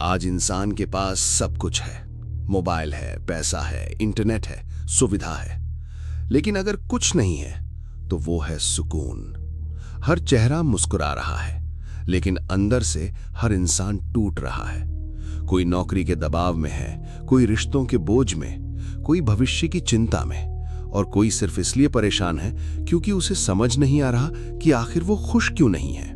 आज इंसान के पास सब कुछ है। मोबाइल है, पैसा है, इंटरनेट है, सुविधा है। लेकिन अगर कुछ नहीं है तो वो है सुकून। हर चेहरा मुस्कुरा रहा है, लेकिन अंदर से हर इंसान टूट रहा है। कोई नौकरी के दबाव में है, कोई रिश्तों के बोझ में, कोई भविष्य की चिंता में, और कोई सिर्फ इसलिए परेशान है क्योंकि उसे समझ नहीं आ रहा कि आखिर वो खुश क्यों नहीं है।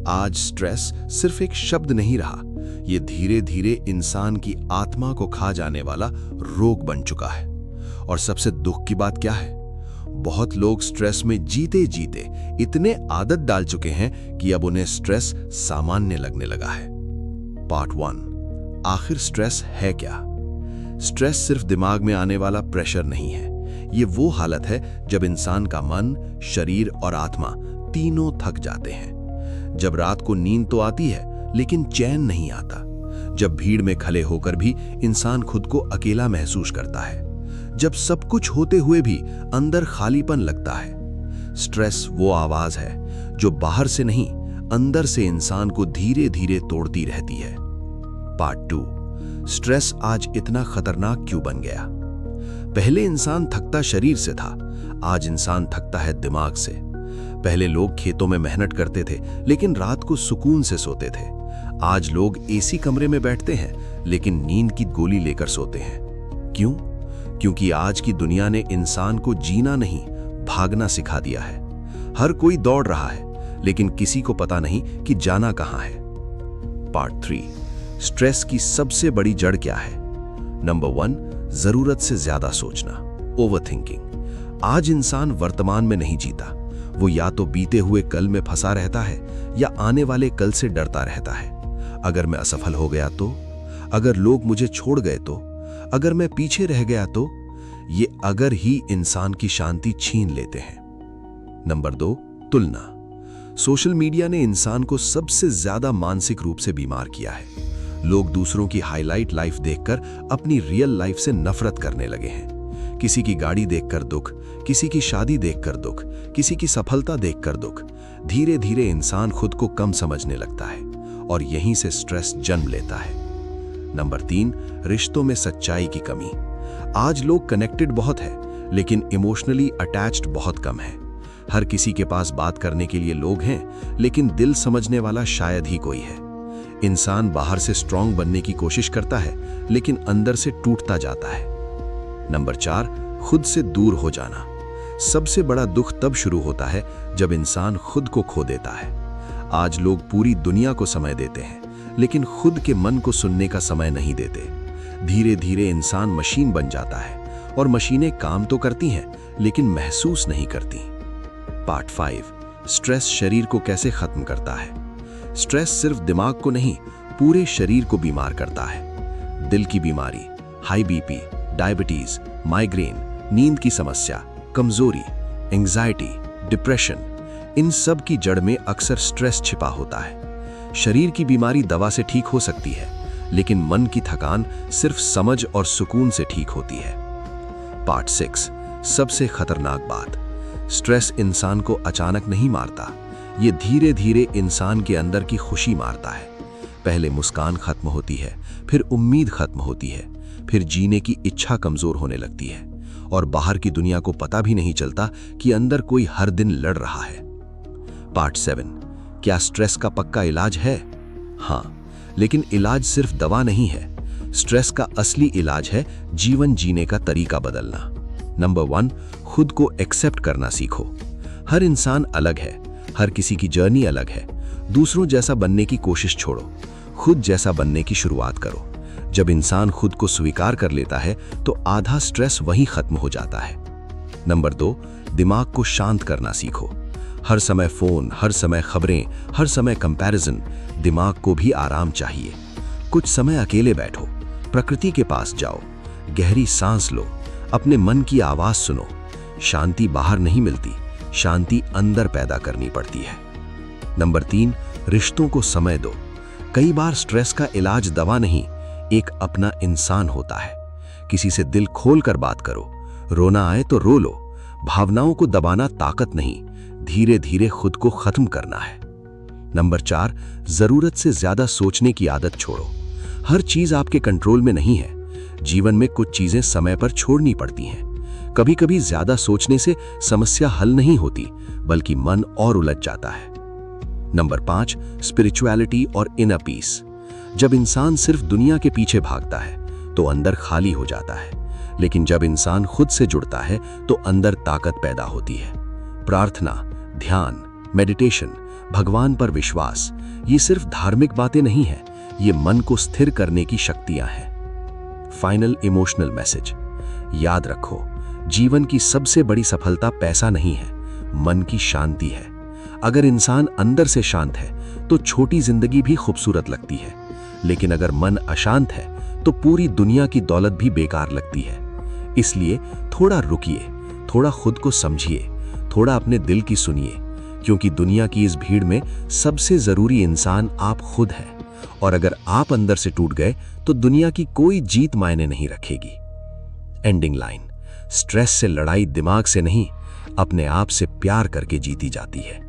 आज स्ट्रेस सिर्फ एक शब्द नहीं रहा, ये धीरे धीरे इंसान की आत्मा को खा जाने वाला रोग बन चुका है। और सबसे दुख की बात क्या है, बहुत लोग स्ट्रेस में जीते जीते इतने आदत डाल चुके हैं कि अब उन्हें स्ट्रेस सामान्य लगने लगा है। पार्ट 1, आखिर स्ट्रेस है क्या? स्ट्रेस सिर्फ दिमाग में आने वाला प्रेशर नहीं है। ये वो हालत है जब इंसान का मन, शरीर और आत्मा तीनों थक जाते हैं। जब रात को नींद तो आती है लेकिन चैन नहीं आता। जब भीड़ में खड़े होकर भी इंसान खुद को अकेला महसूस करता है। जब सब कुछ होते हुए भी अंदर खालीपन लगता है। स्ट्रेस वो आवाज है जो बाहर से नहीं, अंदर से इंसान को धीरे धीरे तोड़ती रहती है। पार्ट 2, स्ट्रेस आज इतना खतरनाक क्यों बन गया? पहले इंसान थकता शरीर से था, आज इंसान थकता है दिमाग से। पहले लोग खेतों में मेहनत करते थे लेकिन रात को सुकून से सोते थे। आज लोग एसी कमरे में बैठते हैं लेकिन नींद की गोली लेकर सोते हैं। क्यों? क्योंकि आज की दुनिया ने इंसान को जीना नहीं, भागना सिखा दिया है। हर कोई दौड़ रहा है लेकिन किसी को पता नहीं कि जाना कहां है। पार्ट 3, स्ट्रेस की सबसे बड़ी जड़ क्या है? नंबर 1, जरूरत से ज्यादा सोचना, ओवरथिंकिंग। आज इंसान वर्तमान में नहीं जीता। वो या तो बीते हुए कल में फंसा रहता है या आने वाले कल से डरता रहता है। अगर मैं असफल हो गया तो, अगर लोग मुझे छोड़ गए तो, अगर मैं पीछे रह गया तो, ये अगर ही इंसान की शांति छीन लेते हैं। नंबर 2, तुलना। सोशल मीडिया ने इंसान को सबसे ज्यादा मानसिक रूप से बीमार किया है। लोग दूसरों की हाईलाइट लाइफ देखकर अपनी रियल लाइफ से नफरत करने लगे हैं। किसी की गाड़ी देखकर दुख, किसी की शादी देखकर दुख, किसी की सफलता देखकर दुख। धीरे धीरे इंसान खुद को कम समझने लगता है और यहीं से स्ट्रेस जन्म लेता है। नंबर 3, रिश्तों में सच्चाई की कमी। आज लोग कनेक्टेड बहुत है लेकिन इमोशनली अटैच्ड बहुत कम है। हर किसी के पास बात करने के लिए लोग हैं लेकिन दिल समझने वाला शायद ही कोई है। इंसान बाहर से स्ट्रांग बनने की कोशिश करता है लेकिन अंदर से टूटता जाता है। नंबर 4, खुद से दूर हो जाना। सबसे बड़ा दुख तब शुरू होता है जब इंसान खुद को खो देता है। आज लोग पूरी दुनिया को समय देते हैं लेकिन खुद के मन को सुनने का समय नहीं देते। धीरे धीरे इंसान मशीन बन जाता है और मशीनें काम तो करती हैं लेकिन महसूस नहीं करती। पार्ट 5, स्ट्रेस शरीर को कैसे खत्म करता है? स्ट्रेस सिर्फ दिमाग को नहीं, पूरे शरीर को बीमार करता है। दिल की बीमारी, हाई बीपी, डायबिटीज, माइग्रेन, नींद की समस्या, कमजोरी, एंजाइटी, डिप्रेशन, इन सब की जड़ में अक्सर स्ट्रेस छिपा होता है। शरीर की बीमारी दवा से ठीक हो सकती है लेकिन मन की थकान सिर्फ समझ और सुकून से ठीक होती है। पार्ट 6, सबसे खतरनाक बात, स्ट्रेस इंसान को अचानक नहीं मारता, ये धीरे धीरे इंसान के अंदर की खुशी मारता है। पहले मुस्कान खत्म होती है, फिर उम्मीद खत्म होती है, फिर जीने की इच्छा कमजोर होने लगती है और बाहर की दुनिया को पता भी नहीं चलता कि अंदर कोई हर दिन लड़ रहा है। पार्ट 7, क्या स्ट्रेस का पक्का इलाज है? हाँ, लेकिन इलाज सिर्फ दवा नहीं है। स्ट्रेस का असली इलाज है जीवन जीने का तरीका बदलना। नंबर 1, खुद को एक्सेप्ट करना सीखो। हर इंसान अलग है, हर किसी की जर्नी अलग है। दूसरों जैसा बनने की कोशिश छोड़ो, खुद जैसा बनने की शुरुआत करो। जब इंसान खुद को स्वीकार कर लेता है तो आधा स्ट्रेस वहीं खत्म हो जाता है। नंबर 2, दिमाग को शांत करना सीखो। हर समय फोन, हर समय खबरें, हर समय कंपैरिजन, दिमाग को भी आराम चाहिए। कुछ समय अकेले बैठो, प्रकृति के पास जाओ, गहरी सांस लो, अपने मन की आवाज सुनो। शांति बाहर नहीं मिलती, शांति अंदर पैदा करनी पड़ती है। नंबर 3, रिश्तों को समय दो। कई बार स्ट्रेस का इलाज दवा नहीं, एक अपना इंसान होता है। किसी से दिल खोलकर बात करो, रोना आए तो रो लो। भावनाओं को दबाना ताकत नहीं, धीरे धीरे खुद को खत्म करना है। नंबर 4, जरूरत से ज्यादा सोचने की आदत छोड़ो। हर चीज आपके कंट्रोल में नहीं है। जीवन में कुछ चीजें समय पर छोड़नी पड़ती हैं। कभी कभी ज्यादा सोचने से समस्या हल नहीं होती, बल्कि मन और उलझ जाता है। नंबर 5, स्पिरिचुअलिटी और इनर पीस। जब इंसान सिर्फ दुनिया के पीछे भागता है तो अंदर खाली हो जाता है, लेकिन जब इंसान खुद से जुड़ता है तो अंदर ताकत पैदा होती है। प्रार्थना, ध्यान, मेडिटेशन, भगवान पर विश्वास, ये सिर्फ धार्मिक बातें नहीं हैं, ये मन को स्थिर करने की शक्तियां हैं। फाइनल इमोशनल मैसेज, याद रखो, जीवन की सबसे बड़ी सफलता पैसा नहीं है, मन की शांति है। अगर इंसान अंदर से शांत है तो छोटी जिंदगी भी खूबसूरत लगती है, लेकिन अगर मन अशांत है तो पूरी दुनिया की दौलत भी बेकार लगती है। इसलिए थोड़ा रुकिए, थोड़ा खुद को समझिए, थोड़ा अपने दिल की सुनिए, क्योंकि दुनिया की इस भीड़ में सबसे जरूरी इंसान आप खुद हैं। और अगर आप अंदर से टूट गए तो दुनिया की कोई जीत मायने नहीं रखेगी। एंडिंग लाइन, स्ट्रेस से लड़ाई दिमाग से नहीं, अपने आप से प्यार करके जीती जाती है।